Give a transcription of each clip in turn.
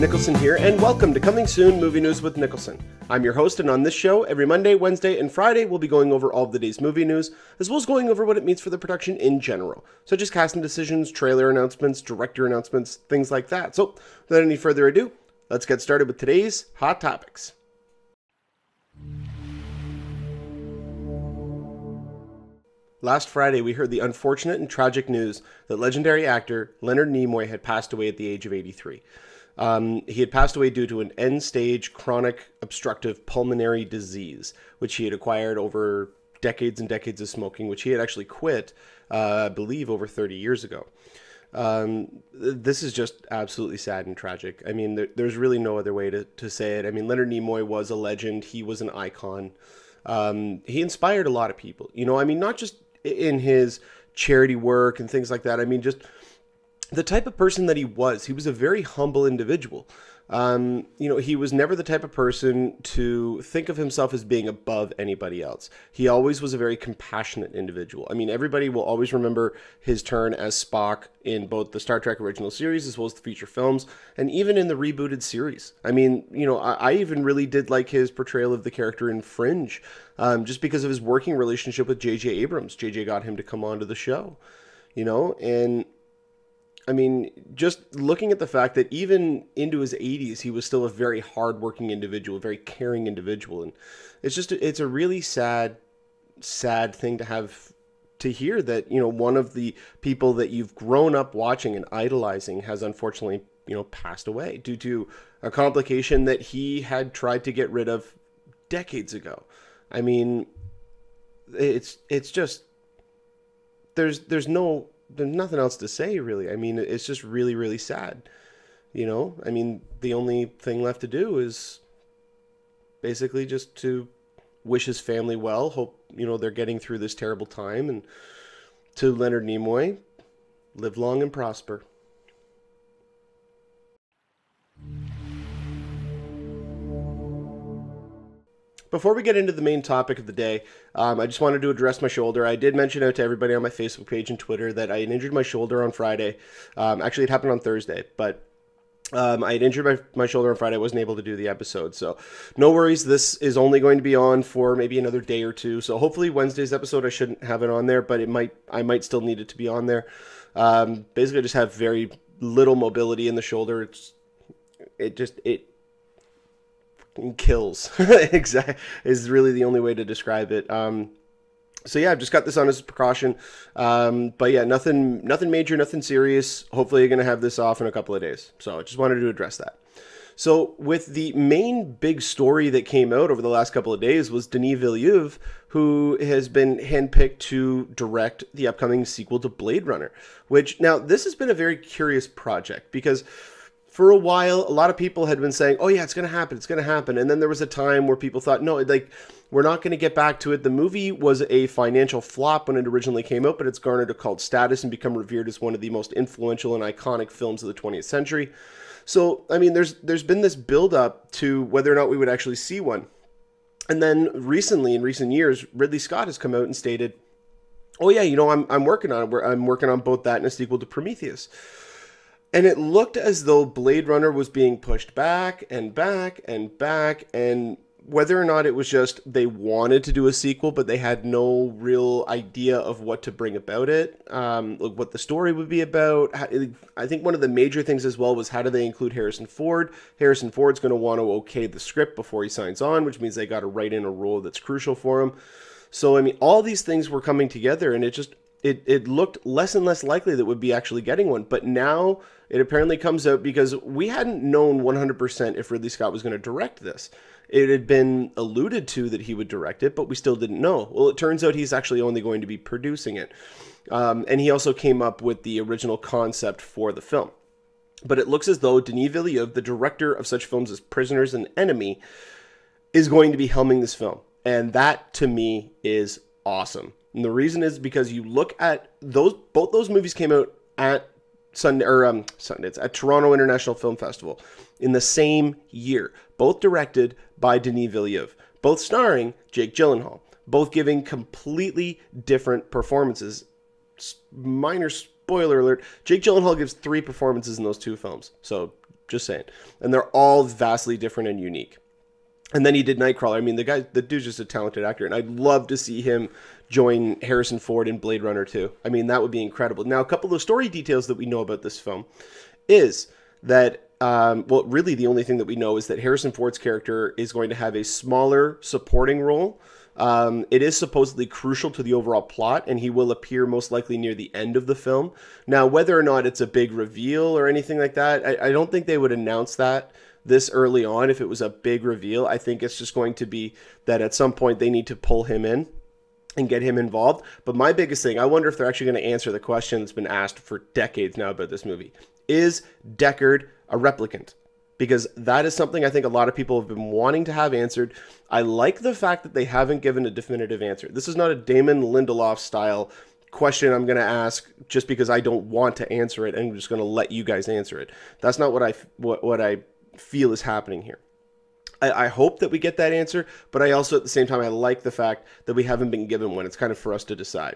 Niklsun here, and welcome to Coming Soon Movie News with Niklsun. I'm your host, and on this show, every Monday, Wednesday, and Friday, we'll be going over all of the day's movie news, as well as going over what it means for the production in general, such as casting decisions, trailer announcements, director announcements, things like that. So, without any further ado, let's get started with today's Hot Topics. Last Friday, we heard the unfortunate and tragic news that legendary actor Leonard Nimoy had passed away at the age of 83. He had passed away due to an end-stage chronic obstructive pulmonary disease, which he had acquired over decades and decades of smoking, which he had actually quit, I believe, over 30 years ago. This is just absolutely sad and tragic. I mean, there's really no other way to say it. I mean, Leonard Nimoy was a legend. He was an icon. He inspired a lot of people. You know, I mean, not just in his charity work and things like that. I mean, just the type of person that he was a very humble individual. You know, he was never the type of person to think of himself as being above anybody else. He always was a very compassionate individual. I mean, everybody will always remember his turn as Spock in both the Star Trek original series as well as the feature films, and even in the rebooted series. I mean, you know, I even really did like his portrayal of the character in Fringe, just because of his working relationship with J.J. Abrams. J.J. got him to come onto the show, you know, and I mean, just looking at the fact that even into his 80s, he was still a very hardworking individual, a very caring individual. And it's a really sad thing to have to hear that, you know, one of the people that you've grown up watching and idolizing has unfortunately, you know, passed away due to a complication that he had tried to get rid of decades ago. I mean, it's just, there's nothing else to say, really. I mean, it's just really, really sad, you know? I mean, the only thing left to do is basically just to wish his family well, hope, you know, they're getting through this terrible time, and to Leonard Nimoy, live long and prosper. Before we get into the main topic of the day, I just wanted to address my shoulder. I did mention out to everybody on my Facebook page and Twitter that I had injured my shoulder on Friday. Actually, it happened on Thursday, but I had injured my shoulder on Friday. I wasn't able to do the episode, so no worries. This is only going to be on for maybe another day or two, so hopefully Wednesday's episode I shouldn't have it on there, but I might still need it to be on there. Basically, I just have very little mobility in the shoulder. It kills. Exactly, is really the only way to describe it. So yeah, I've just got this on as a precaution. But yeah, nothing major, nothing serious. Hopefully you're going to have this off in a couple of days. So I just wanted to address that. So with the main big story that came out over the last couple of days was Denis Villeneuve, who has been handpicked to direct the upcoming sequel to Blade Runner, which now this has been a very curious project because for a while, a lot of people had been saying, oh yeah, it's going to happen, it's going to happen. And then there was a time where people thought, no, like, we're not going to get back to it. The movie was a financial flop when it originally came out, but it's garnered a cult status and become revered as one of the most influential and iconic films of the 20th century. So, I mean, there's been this build-up to whether or not we would actually see one. And then recently, in recent years, Ridley Scott has come out and stated, oh yeah, you know, I'm working on it. I'm working on both that and a sequel to Prometheus. And it looked as though Blade Runner was being pushed back and back and back, and whether or not it was just they wanted to do a sequel, but they had no real idea of what to bring about it, what the story would be about. I think one of the major things as well was how do they include Harrison Ford? Harrison Ford's going to want to okay the script before he signs on, which means they got to write in a role that's crucial for him. So, I mean, all these things were coming together, and it looked less and less likely that we'd be actually getting one. But now it apparently comes out because we hadn't known 100% if Ridley Scott was going to direct this. It had been alluded to that he would direct it, but we still didn't know. Well, it turns out he's actually only going to be producing it. And he also came up with the original concept for the film. But it looks as though Denis Villeneuve, the director of such films as Prisoners and Enemy, is going to be helming this film. And that, to me, is awesome. And the reason is because you look at both those movies came out at Sundance at Toronto International Film Festival in the same year, both directed by Denis Villeneuve, both starring Jake Gyllenhaal, both giving completely different performances. Minor spoiler alert, Jake Gyllenhaal gives 3 performances in those 2 films. So Just saying. And they're all vastly different and unique. And then he did Nightcrawler. I mean, the dude's just a talented actor, and I'd love to see him join Harrison Ford in Blade Runner 2. I mean, that would be incredible. Now, a couple of story details that we know about this film is that, well, really the only thing that we know is that Harrison Ford's character is going to have a smaller supporting role. It is supposedly crucial to the overall plot, and he will appear most likely near the end of the film. Now, whether or not it's a big reveal or anything like that, I don't think they would announce that this early on if it was a big reveal. I think it's just going to be that at some point they need to pull him in and get him involved. But my biggest thing, I wonder if they're actually going to answer the question that's been asked for decades now about this movie. Is Deckard a replicant? Because that is something I think a lot of people have been wanting to have answered. I like the fact that they haven't given a definitive answer. This is not a Damon Lindelof style question I'm going to ask just because I don't want to answer it and I'm just going to let you guys answer it. That's not what I feel is happening here. I hope that we get that answer, but I also at the same time I like the fact that we haven't been given one. It's kind of for us to decide.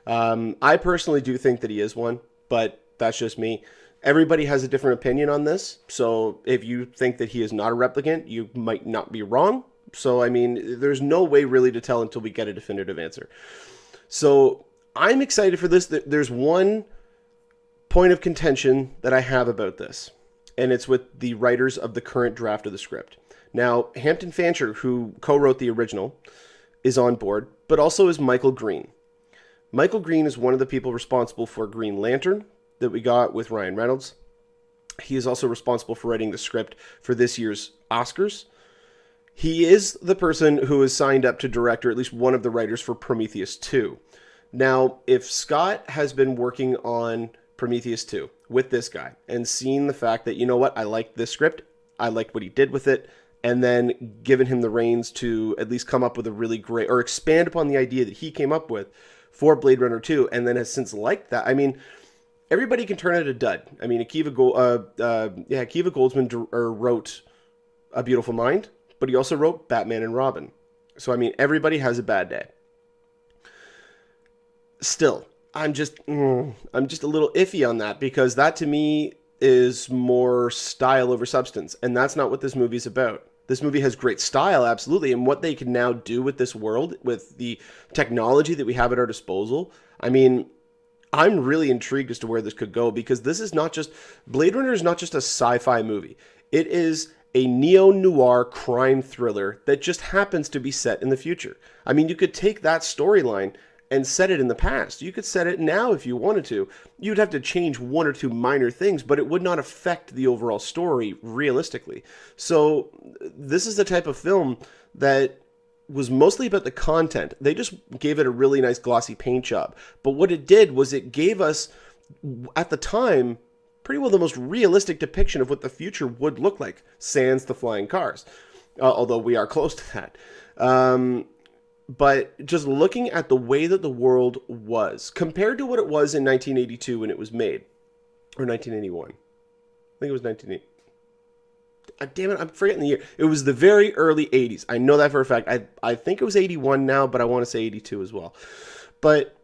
I personally do think that he is one, but that's just me. Everybody has a different opinion on this, so if you think that he is not a replicant, you might not be wrong. So, I mean, there's no way really to tell until we get a definitive answer. So, I'm excited for this. There's one point of contention that I have about this, and it's with the writers of the current draft of the script. Now, Hampton Fancher, who co-wrote the original, is on board, but also is Michael Green. Michael Green is one of the people responsible for Green Lantern that we got with Ryan Reynolds. He is also responsible for writing the script for this year's Oscars. He is the person who is signed up to direct, or at least one of the writers for Prometheus 2. Now, if Scott has been working on Prometheus 2 with this guy and seen the fact that, you know what, I liked this script, I liked what he did with it, and then given him the reins to at least come up with a really great, or expand upon the idea that he came up with for Blade Runner 2, and then has since liked that, I mean, everybody can turn it a dud. I mean, Akiva Goldsman wrote A Beautiful Mind, but he also wrote Batman and Robin. So, I mean, everybody has a bad day. Still, I'm just a little iffy on that, because that to me is more style over substance, and that's not what this movie's about. This movie has great style, absolutely, and what they can now do with this world, with the technology that we have at our disposal, I mean, I'm really intrigued as to where this could go, because this is not just, Blade Runner is not just a sci-fi movie. It is a neo-noir crime thriller that just happens to be set in the future. I mean, you could take that storyline and set it in the past. You could set it now if you wanted to. You'd have to change one or two minor things, but it would not affect the overall story realistically. So this is the type of film that was mostly about the content. They just gave it a really nice glossy paint job. But what it did was it gave us, at the time, pretty well the most realistic depiction of what the future would look like, sans the flying cars. Although we are close to that. But just looking at the way that the world was, compared to what it was in 1982 when it was made, or 1981. I think it was 1980. Damn it, I'm forgetting the year. It was the very early 80s. I know that for a fact. I think it was 81 now, but I want to say 82 as well. But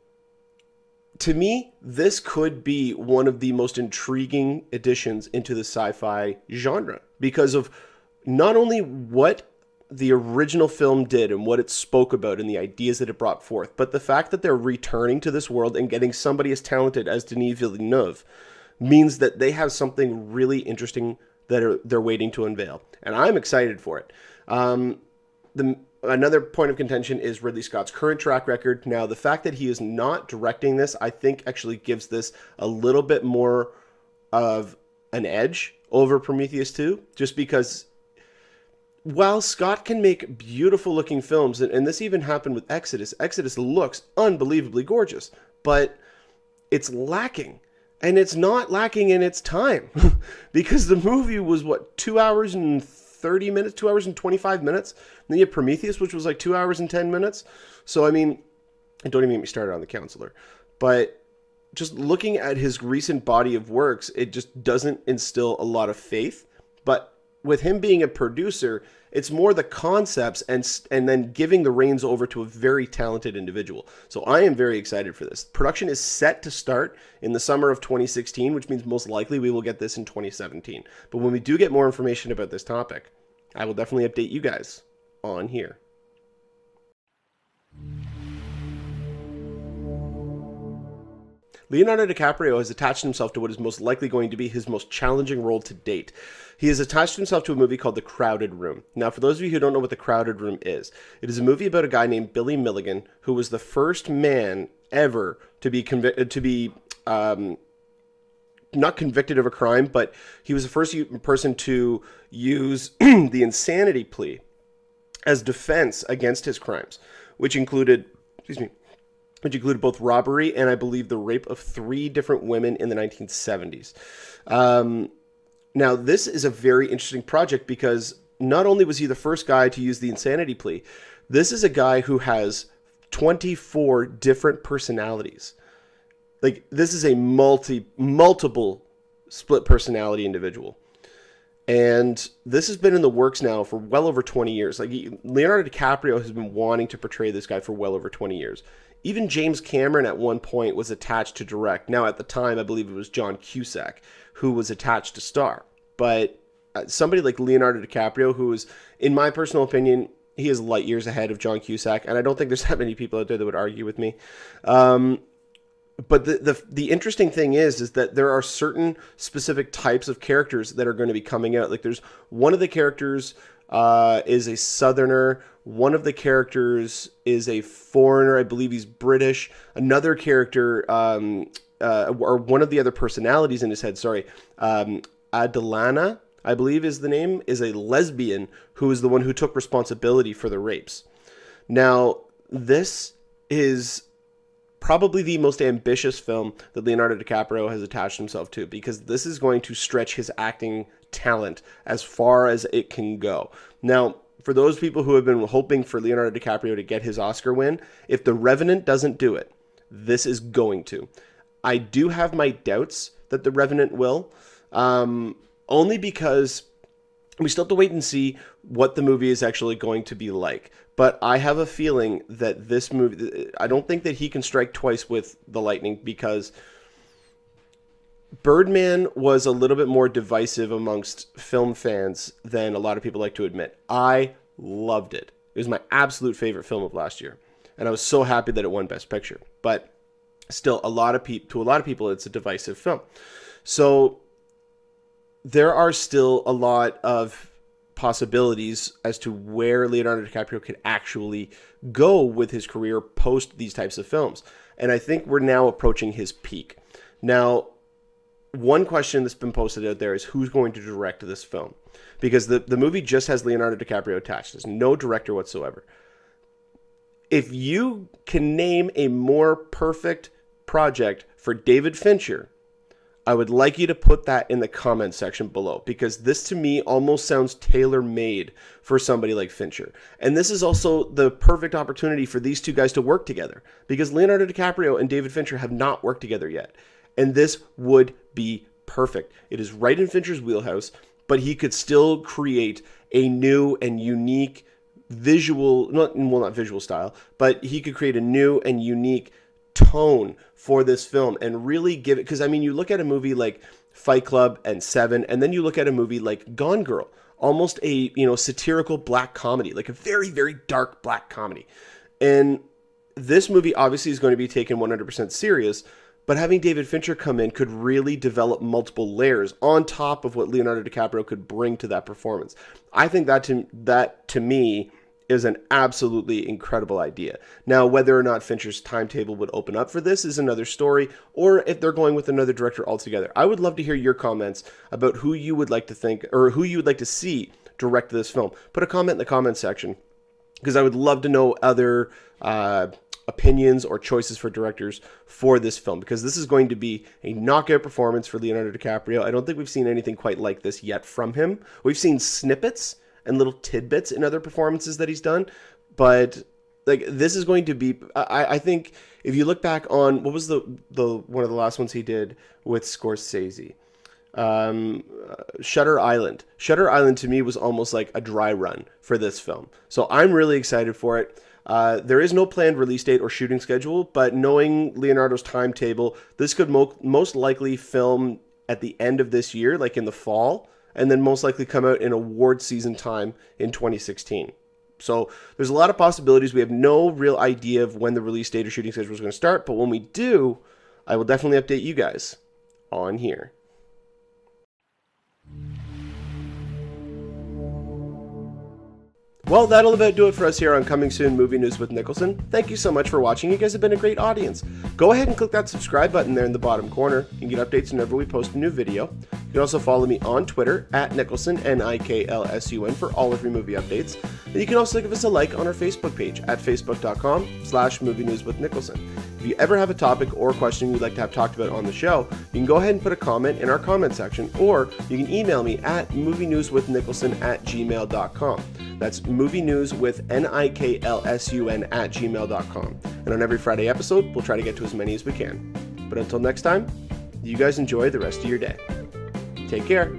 to me, this could be one of the most intriguing additions into the sci-fi genre, because of not only what the original film did and what it spoke about and the ideas that it brought forth, but the fact that they're returning to this world and getting somebody as talented as Denis Villeneuve means that they have something really interesting that they're waiting to unveil. And I'm excited for it. Another point of contention is Ridley Scott's current track record. Now, the fact that he is not directing this, I think actually gives this a little bit more of an edge over Prometheus 2, just because while Scott can make beautiful looking films, and this even happened with Exodus, Exodus looks unbelievably gorgeous, but it's lacking. And it's not lacking in its time, because the movie was, what, 2 hours and 30 minutes, 2 hours and 25 minutes? And then you have Prometheus, which was like 2 hours and 10 minutes. So, I mean, and don't even get me started on The Counselor. But just looking at his recent body of works, it just doesn't instill a lot of faith. But with him being a producer, it's more the concepts and then giving the reins over to a very talented individual. So I am very excited for this. Production is set to start in the summer of 2016, which means most likely we will get this in 2017. But when we do get more information about this topic, I will definitely update you guys on here. Leonardo DiCaprio has attached himself to what is most likely going to be his most challenging role to date. He has attached himself to a movie called The Crowded Room. Now, for those of you who don't know what The Crowded Room is, it is a movie about a guy named Billy Milligan, who was the first man ever to be not convicted of a crime, but he was the first person to use the insanity plea as defense against his crimes, which included, both robbery and I believe the rape of 3 different women in the 1970s. Now, this is a very interesting project because not only was he the first guy to use the insanity plea, this is a guy who has 24 different personalities. Like, this is a multiple split personality individual. And this has been in the works now for well over 20 years. Like, Leonardo DiCaprio has been wanting to portray this guy for well over 20 years. Even James Cameron at one point was attached to direct. Now, at the time, I believe it was John Cusack who was attached to star. But somebody like Leonardo DiCaprio, who is, in my personal opinion, he is light years ahead of John Cusack. And I don't think there's that many people out there that would argue with me. But the interesting thing is that there are certain specific types of characters that are going to be coming out. Like, there's one of the characters is a Southerner. One of the characters is a foreigner. I believe he's British. Another character, or one of the other personalities in his head, Adelana, I believe is the name, is a lesbian who is the one who took responsibility for the rapes. Now, this is probably the most ambitious film that Leonardo DiCaprio has attached himself to, because this is going to stretch his acting talent as far as it can go. Now, for those people who have been hoping for Leonardo DiCaprio to get his Oscar win, if The Revenant doesn't do it, this is going to. I do have my doubts that The Revenant will, only because we still have to wait and see what the movie is actually going to be like. But I have a feeling that this movie, I don't think that he can strike twice with the lightning, because Birdman was a little bit more divisive amongst film fans than a lot of people like to admit. I loved it. It was my absolute favorite film of last year. And I was so happy that it won Best Picture. But still, to a lot of people, it's a divisive film. So there are still a lot of possibilities as to where Leonardo DiCaprio could actually go with his career post these types of films. And I think we're now approaching his peak. Now, one question that's been posted out there is who's going to direct this film? Because the movie just has Leonardo DiCaprio attached. There's no director whatsoever. If you can name a more perfect project for David Fincher, I would like you to put that in the comment section below, because this to me almost sounds tailor-made for somebody like Fincher. And this is also the perfect opportunity for these two guys to work together, because Leonardo DiCaprio and David Fincher have not worked together yet. And this would be perfect. It is right in Fincher's wheelhouse, but he could still create a new and unique visual, not visual style, but he could create a new and unique tone for this film and really give it, because I mean, you look at a movie like Fight Club and Seven, and then you look at a movie like Gone Girl, almost a satirical black comedy, like a very, very dark black comedy. And this movie obviously is going to be taken 100% serious, but having David Fincher come in could really develop multiple layers on top of what Leonardo DiCaprio could bring to that performance. I think that to me is an absolutely incredible idea. Now, whether or not Fincher's timetable would open up for this is another story, or if they're going with another director altogether. I would love to hear your comments about who you would like to think, or who you would like to see direct this film. Put a comment in the comment section, because I would love to know other opinions or choices for directors for this film, because this is going to be a knockout performance for Leonardo DiCaprio. I don't think we've seen anything quite like this yet from him. We've seen snippets and little tidbits in other performances that he's done, but like, this is going to be, I think if you look back on what was the one of the last ones he did with Scorsese, Shutter Island. Shutter Island to me was almost like a dry run for this film. So I'm really excited for it. There is no planned release date or shooting schedule, but knowing Leonardo's timetable, this could most likely film at the end of this year, like in the fall, and then most likely come out in award season time in 2016. So there's a lot of possibilities. We have no real idea of when the release date or shooting schedule is going to start, but when we do, I will definitely update you guys on here. Well, that'll about do it for us here on Coming Soon Movie News with Niklsun. Thank you so much for watching. You guys have been a great audience. Go ahead and click that subscribe button there in the bottom corner. You can get updates whenever we post a new video. You can also follow me on Twitter at Niklsun, Niklsun, for all of your movie updates. And you can also give us a like on our Facebook page at facebook.com/movie news with Niklsun. If you ever have a topic or question you'd like to have talked about on the show, you can go ahead and put a comment in our comment section, or you can email me at movienewswithniklsun@gmail.com. That's movienewswithniklsun@gmail.com. And on every Friday episode, we'll try to get to as many as we can. But until next time, you guys enjoy the rest of your day. Take care.